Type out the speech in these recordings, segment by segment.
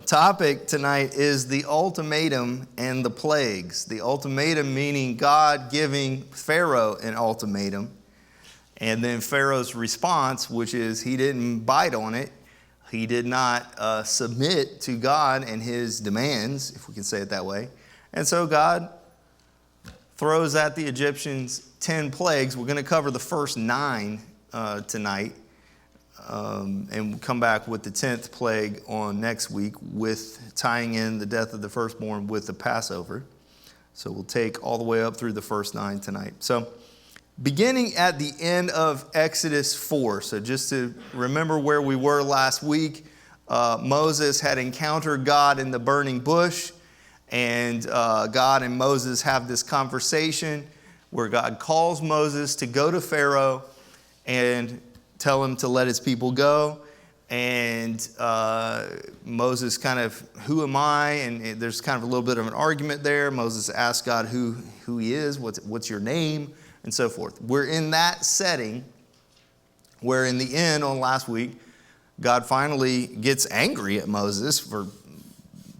topic tonight is the ultimatum and the plagues. The ultimatum meaning God giving Pharaoh an ultimatum. And then Pharaoh's response, which is he didn't bite on it. He did not submit to God and his demands, if we can say it that way. And so God throws at the Egyptians 10 plagues. We're going to cover the first 9 tonight. And we'll come back with the 10th plague on next week, with tying in the death of the firstborn with the Passover. So we'll take all the way up through the first 9 tonight. So beginning at the end of Exodus 4. So just to remember where we were last week, Moses had encountered God in the burning bush. And God and Moses have this conversation where God calls Moses to go to Pharaoh and tell him to let his people go. And Moses kind of, who am I? And there's kind of a little bit of an argument there. Moses asks God who he is, what's your name, and so forth. We're in that setting where in the end on last week, God finally gets angry at Moses for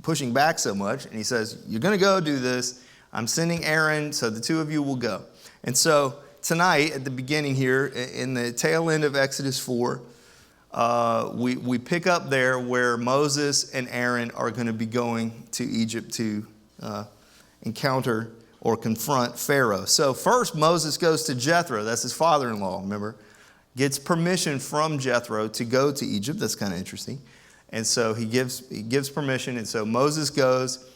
pushing back so much. And he says, you're going to go do this. I'm sending Aaron, so the two of you will go. And so tonight, at the beginning here, in the tail end of Exodus 4, we pick up there where Moses and Aaron are going to be going to Egypt to encounter or confront Pharaoh. So first, Moses goes to Jethro. That's his father-in-law, remember? Gets permission from Jethro to go to Egypt. That's kind of interesting. And so he gives permission. And so Moses goes.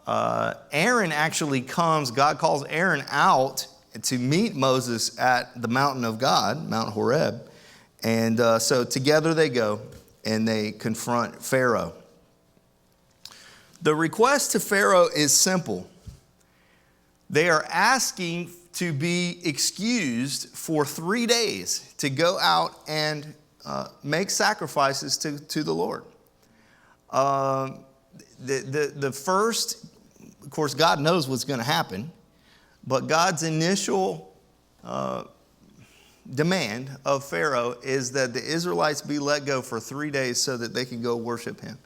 Aaron actually comes. God calls Aaron out to meet Moses at the mountain of God, Mount Horeb. And so together they go and they confront Pharaoh. The request to Pharaoh is simple. They are asking to be excused for 3 days to go out and make sacrifices to the Lord. The first, of course, God knows what's going to happen. But God's initial demand of Pharaoh is that the Israelites be let go for 3 days so that they can go worship him.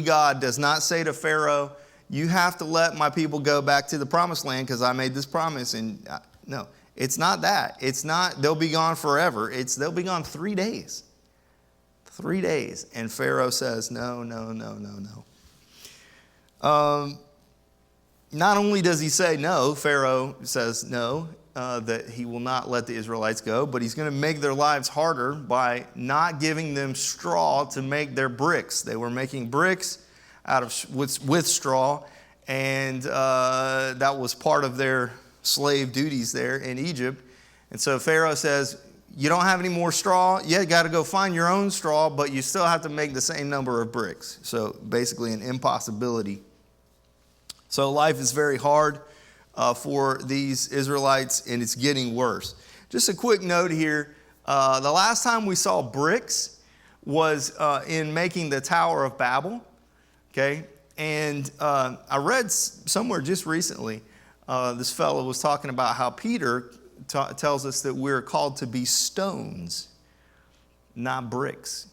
God, does not say to Pharaoh, you have to let my people go back to the promised land because I made this promise. And no, it's not that. It's not they'll be gone forever. They'll be gone 3 days. 3 days. And Pharaoh says, no. Not only does he say no, Pharaoh says no, that he will not let the Israelites go, but he's going to make their lives harder by not giving them straw to make their bricks. They were making bricks with straw, and that was part of their slave duties there in Egypt. And so Pharaoh says, you don't have any more straw? Yeah, you got to go find your own straw, but you still have to make the same number of bricks. So basically an impossibility. So life is very hard for these Israelites, and it's getting worse. Just a quick note here. The last time we saw bricks was in making the Tower of Babel. Okay? And I read somewhere just recently, this fellow was talking about how Peter tells us that we're called to be stones, not bricks.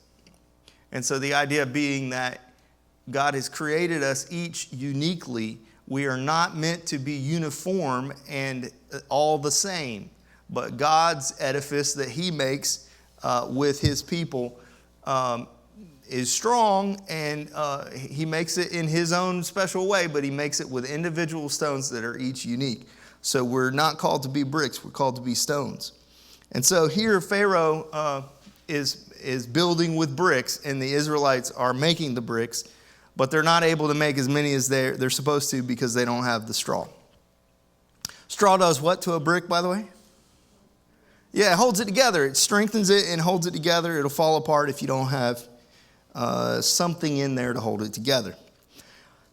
And so the idea being that God has created us each uniquely. We are not meant to be uniform and all the same. But God's edifice that he makes with his people is strong, and he makes it in his own special way, but he makes it with individual stones that are each unique. So we're not called to be bricks, we're called to be stones. And so here Pharaoh is building with bricks, and the Israelites are making the bricks, but they're not able to make as many as they're supposed to because they don't have the straw. Straw does what to a brick, by the way? Yeah, it holds it together. It strengthens it and holds it together. It'll fall apart if you don't have something in there to hold it together.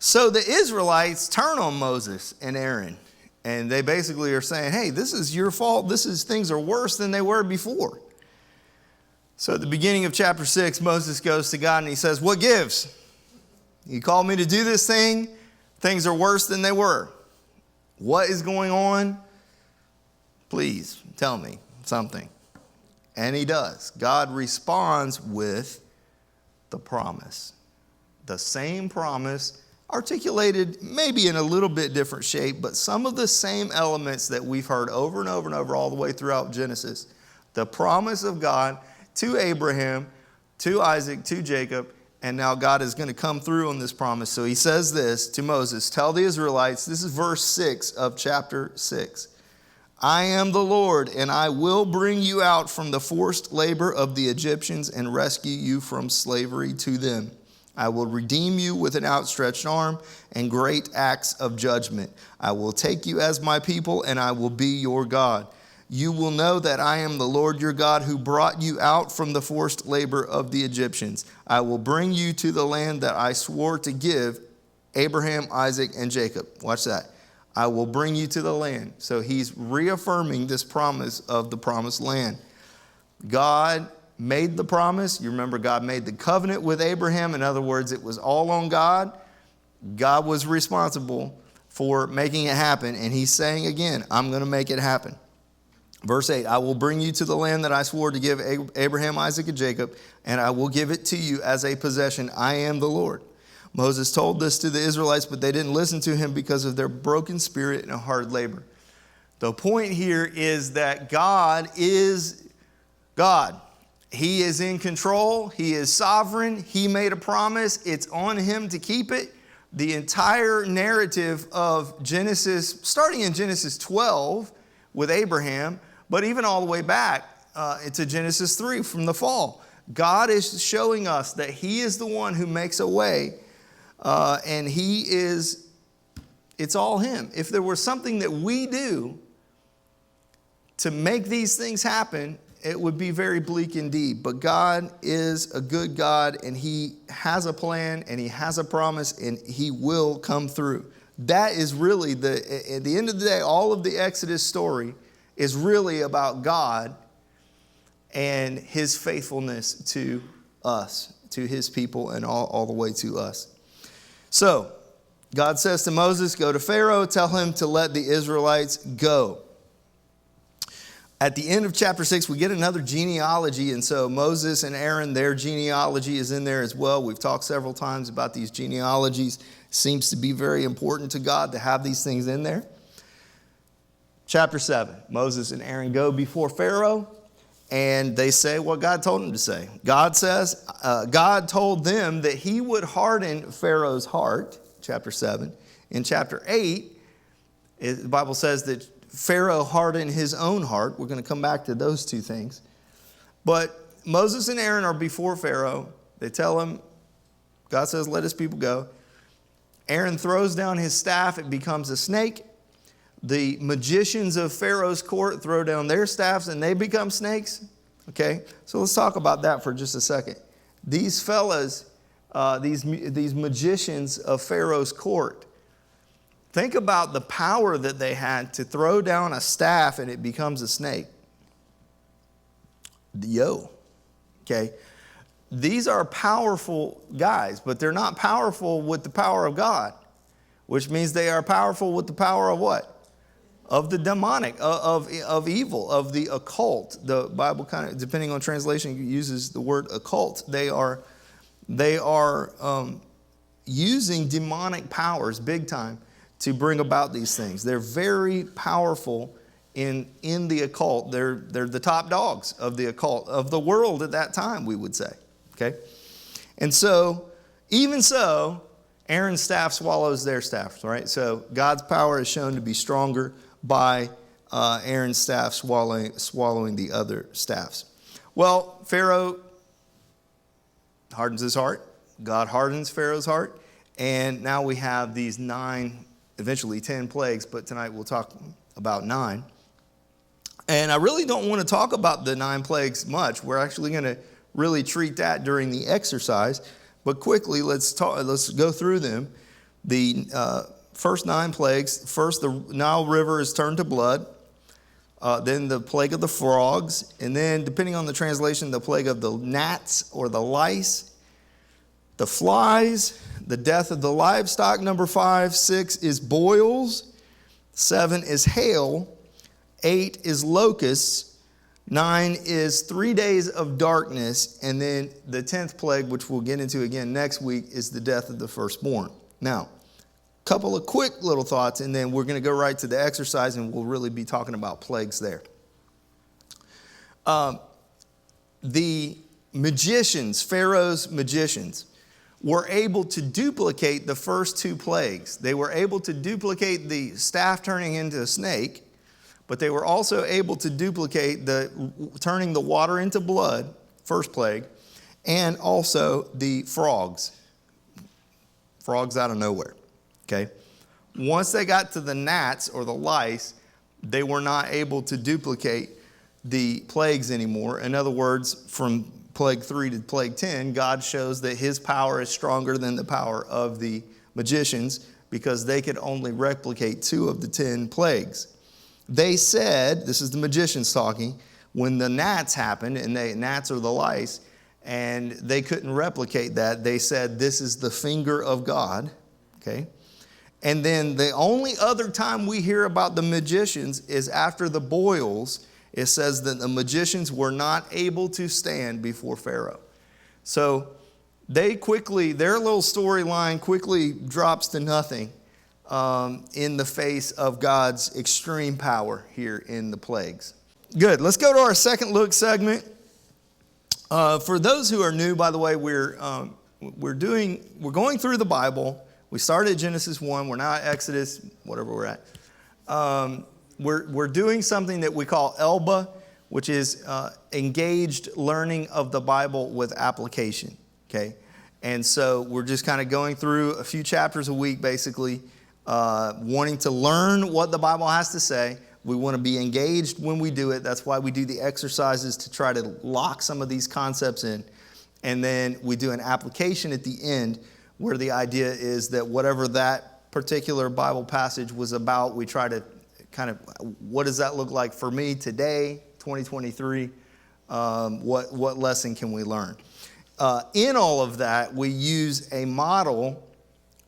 So the Israelites turn on Moses and Aaron. And they basically are saying, hey, this is your fault. Things are worse than they were before. So at the beginning of chapter 6, Moses goes to God and he says, what gives? You called me to do this thing. Things are worse than they were. What is going on? Please tell me something. And he does. God responds with the promise. the same promise, articulated maybe in a little bit different shape, but some of the same elements that we've heard over and over and over all the way throughout Genesis. The promise of God to Abraham, to Isaac, to Jacob, and now God is going to come through on this promise. So he says this to Moses, tell the Israelites, this is verse 6 of chapter 6. I am the Lord, and I will bring you out from the forced labor of the Egyptians and rescue you from slavery to them. I will redeem you with an outstretched arm and great acts of judgment. I will take you as my people, and I will be your God. You will know that I am the Lord your God who brought you out from the forced labor of the Egyptians. I will bring you to the land that I swore to give Abraham, Isaac, and Jacob. Watch that. I will bring you to the land. So he's reaffirming this promise of the promised land. God made the promise. You remember God made the covenant with Abraham. In other words, it was all on God. God was responsible for making it happen. And he's saying again, I'm going to make it happen. Verse 8, I will bring you to the land that I swore to give Abraham, Isaac, and Jacob, and I will give it to you as a possession. I am the Lord. Moses told this to the Israelites, but they didn't listen to him because of their broken spirit and hard labor. The point here is that God is God. He is in control. He is sovereign. He made a promise. It's on him to keep it. The entire narrative of Genesis, starting in Genesis 12 with Abraham, but even all the way back to Genesis 3 from the fall, God is showing us that he is the one who makes a way, and it's all him. If there was something that we do to make these things happen, it would be very bleak indeed. But God is a good God, and he has a plan, and he has a promise, and he will come through. That is really at the end of the day, all of the Exodus story is really about God and his faithfulness to us, to his people, and all the way to us. So God says to Moses, go to Pharaoh, tell him to let the Israelites go. At the end of chapter 6, we get another genealogy, and so Moses and Aaron, their genealogy is in there as well. We've talked several times about these genealogies. Seems to be very important to God to have these things in there. Chapter 7, Moses and Aaron go before Pharaoh, and they say what God told them to say. God says, God told them that he would harden Pharaoh's heart, chapter 7. In chapter 8, the Bible says that Pharaoh hardened his own heart. We're going to come back to those two things. But Moses and Aaron are before Pharaoh. They tell him, God says, let his people go. Aaron throws down his staff. It becomes a snake. The magicians of Pharaoh's court throw down their staffs and they become snakes. Okay, so let's talk about that for just a second. These fellas, these magicians of Pharaoh's court, think about the power that they had to throw down a staff and it becomes a snake. Okay. These are powerful guys, but they're not powerful with the power of God, which means they are powerful with the power of what? Of the demonic, of evil, of the occult. The Bible kind of, depending on translation, uses the word occult. They are using demonic powers big time to bring about these things. They're very powerful in the occult. They're the top dogs of the occult, of the world at that time, we would say. Okay? And so, even so, Aaron's staff swallows their staff, right? So God's power is shown to be stronger by Aaron's staff swallowing the other staffs. Well, Pharaoh hardens his heart. God hardens Pharaoh's heart. And now we have these 9, eventually 10 plagues, but tonight we'll talk about 9. And I really don't want to talk about the 9 plagues much. We're actually going to really treat that during the exercise. But quickly, let's go through them. The first 9 plagues. First, the Nile River is turned to blood. Then the plague of the frogs. And then, depending on the translation, the plague of the gnats or the lice. The flies. The death of the livestock, number 5. 6 is boils. 7 is hail. 8 is locusts. 9 is 3 days of darkness. And then the 10th plague, which we'll get into again next week, is the death of the firstborn. Now, a couple of quick little thoughts, and then we're going to go right to the exercise, and we'll really be talking about plagues there. The magicians, Pharaoh's magicians, were able to duplicate the first 2 plagues. They were able to duplicate the staff turning into a snake, but they were also able to duplicate the turning the water into blood, first plague, and also the frogs. Frogs out of nowhere, okay? Once they got to the gnats or the lice, they were not able to duplicate the plagues anymore. In other words, from plague 3 to plague 10, God shows that his power is stronger than the power of the magicians because they could only replicate 2 of the 10 plagues. They said, this is the magicians talking, when the gnats happened, and gnats are the lice, and they couldn't replicate that, they said, this is the finger of God, okay? And then the only other time we hear about the magicians is after the boils. It says that the magicians were not able to stand before Pharaoh. So their little storyline quickly drops to nothing in the face of God's extreme power here in the plagues. Good. Let's go to our second look segment. For those who are new, by the way, we're going through the Bible. We started at Genesis 1. We're now at Exodus, whatever we're at. We're doing something that we call Elba, which is engaged learning of the Bible with application. Okay, and so we're just kind of going through a few chapters a week, basically. Wanting to learn what the Bible has to say. We want to be engaged when we do it. That's why we do the exercises to try to lock some of these concepts in. And then we do an application at the end where the idea is that whatever that particular Bible passage was about, we try to kind of, what does that look like for me today, 2023? What lesson can we learn? In all of that, we use a model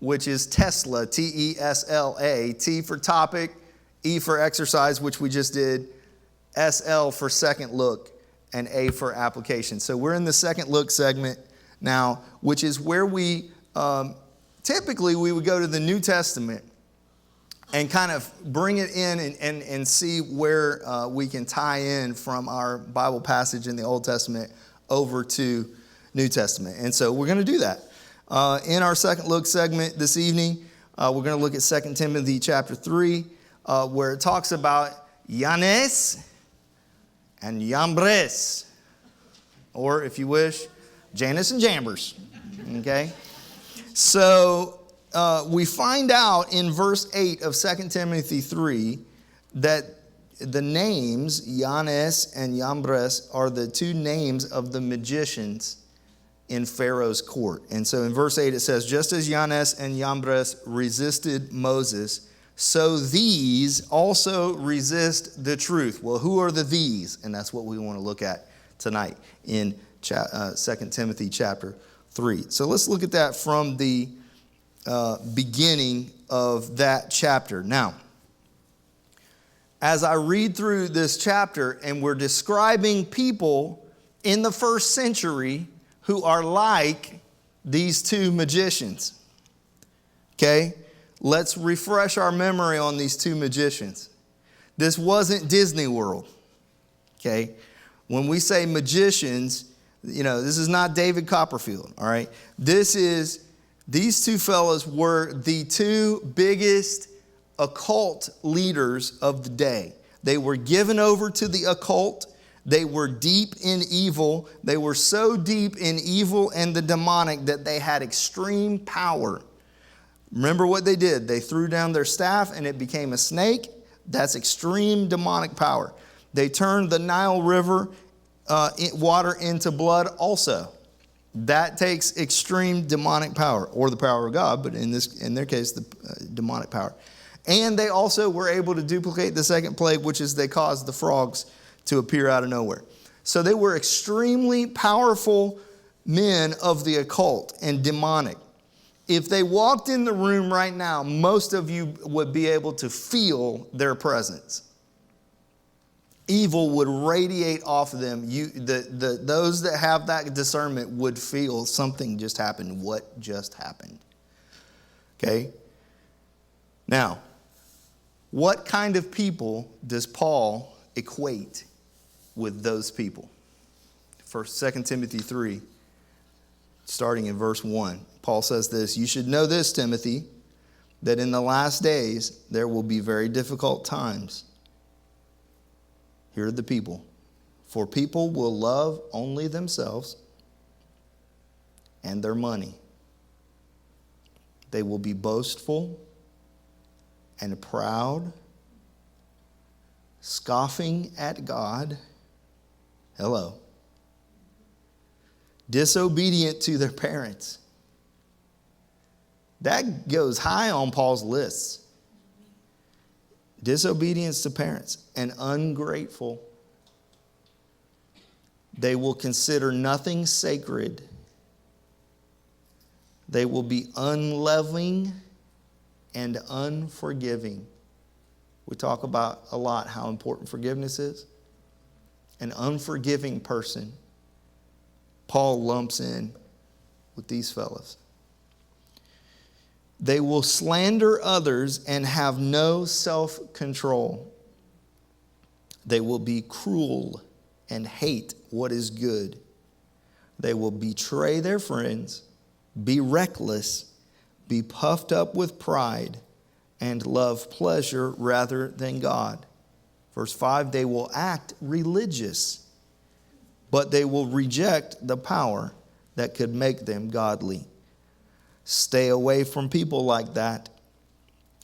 which is Tesla, T-E-S-L-A, T for topic, E for exercise, which we just did, S-L for second look, and A for application. So we're in the second look segment now, which is where we, typically we would go to the New Testament and kind of bring it in and see where we can tie in from our Bible passage in the Old Testament over to New Testament. And so we're going to do that. In our second look segment this evening, we're going to look at 2 Timothy chapter 3, where it talks about Yanes and Yambres, or if you wish, Janus and Jambers. Okay? So we find out in verse 8 of 2 Timothy 3 that the names Yanes and Yambres are the 2 names of the magicians in Pharaoh's court. And so in verse 8 it says, just as Yanes and Yambres resisted Moses, so these also resist the truth. Well, who are the these? And that's what we want to look at tonight in 2 Timothy chapter 3. So let's look at that from the beginning of that chapter. Now, as I read through this chapter and we're describing people in the first century who are like these 2 magicians. Okay? Let's refresh our memory on these 2 magicians. This wasn't Disney World. Okay? When we say magicians, this is not David Copperfield, all right? These 2 fellows were the 2 biggest occult leaders of the day. They were given over to the occult. They were deep in evil. They were so deep in evil and the demonic that they had extreme power. Remember what they did? They threw down their staff and it became a snake. That's extreme demonic power. They turned the Nile River water into blood also. That takes extreme demonic power, or the power of God, but in their case, the demonic power. And they also were able to duplicate the second plague, which is they caused the frogs to appear out of nowhere. So they were extremely powerful men of the occult and demonic. If they walked in the room right now, most of you would be able to feel their presence. evil would radiate off of them. Those that have that discernment would feel something just happened. What just happened? Okay? Now, what kind of people does Paul equate with those people? 2 Timothy 3, starting in verse 1. Paul says this, "You should know this, Timothy, that in the last days there will be very difficult times." Here are the people. "For people will love only themselves and their money. They will be boastful and proud, scoffing at God." Hello. "Disobedient to their parents." That goes high on Paul's lists. Disobedience to parents and ungrateful. "They will consider nothing sacred. They will be unloving and unforgiving." We talk about a lot how important forgiveness is. An unforgiving person, Paul lumps in with these fellows. "They will slander others and have no self-control. They will be cruel and hate what is good. They will betray their friends, be reckless, be puffed up with pride, and love pleasure rather than God." Verse 5, "They will act religious, but they will reject the power that could make them godly." Stay away from people like that.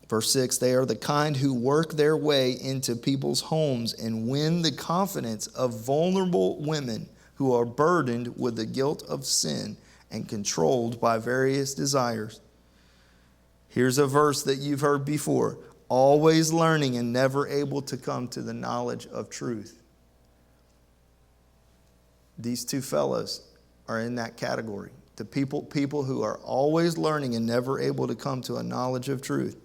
Verse 6, "They are the kind who work their way into people's homes and win the confidence of vulnerable women who are burdened with the guilt of sin and controlled by various desires." Here's a verse that you've heard before. "Always learning and never able to come to the knowledge of truth." These two fellows are in that category. The people who are always learning and never able to come to a knowledge of truth.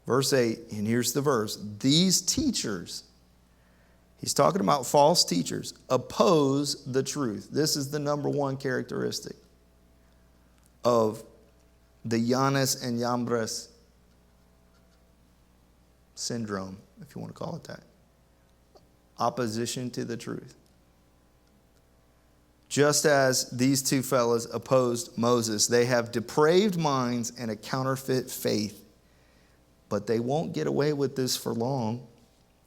Verse 8, and here's the verse. "These teachers," he's talking about false teachers, "oppose the truth." This is the number one characteristic of the Jannes and Jambres syndrome, if you want to call it that. Opposition to the truth. Just as these two fellows opposed Moses, they have depraved minds and a counterfeit faith. But they won't get away with this for long.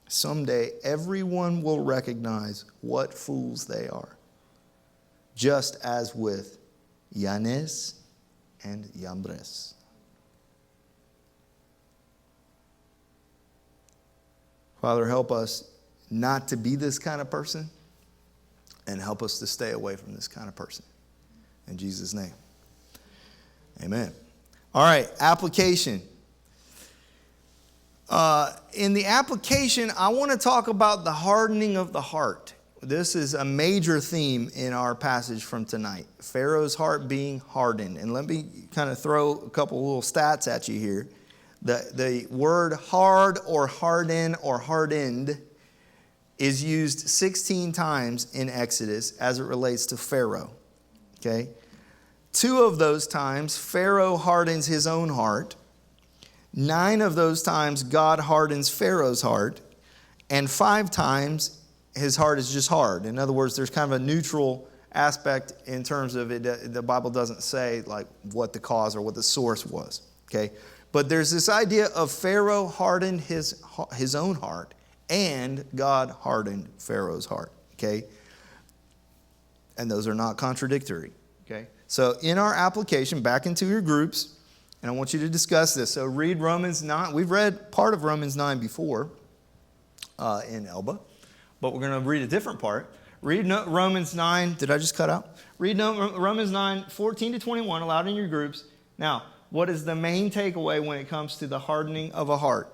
Someday, everyone will recognize what fools they are. Just as with Jannes and Jambres. Father, help us not to be this kind of person, and help us to stay away from this kind of person. In Jesus' name. Amen. All right, application. In the application, I want to talk about the hardening of the heart. This is a major theme in our passage from tonight. Pharaoh's heart being hardened. And let me kind of throw a couple little stats at you here. The word hard or harden or hardened is used 16 times in Exodus as it relates to Pharaoh. Okay? 2 of those times, Pharaoh hardens his own heart. 9 of those times, God hardens Pharaoh's heart. And 5 times, his heart is just hard. In other words, there's kind of a neutral aspect in terms of it. The Bible doesn't say like what the cause or what the source was. Okay? But there's this idea of Pharaoh hardened his own heart. And God hardened Pharaoh's heart, okay? And those are not contradictory, okay? So in our application, back into your groups, and I want you to discuss this. So read Romans 9. We've read part of Romans 9 before in Elba, but we're going to read a different part. Read Romans 9. Did I just cut out? Read Romans 9, 14 to 21, aloud in your groups. Now, what is the main takeaway when it comes to the hardening of a heart?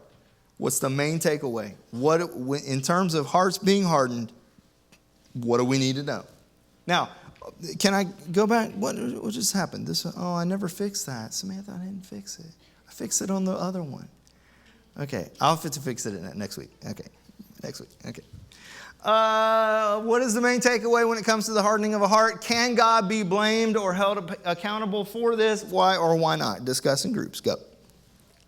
What's the main takeaway? In terms of hearts being hardened, what do we need to know? Now, can I go back? What just happened? I never fixed that. Samantha, I didn't fix it. I fixed it on the other one. Okay, I'll have to fix it next week. Okay, next week. Okay. What is the main takeaway when it comes to the hardening of a heart? Can God be blamed or held accountable for this? Why or why not? Discuss in groups. Go.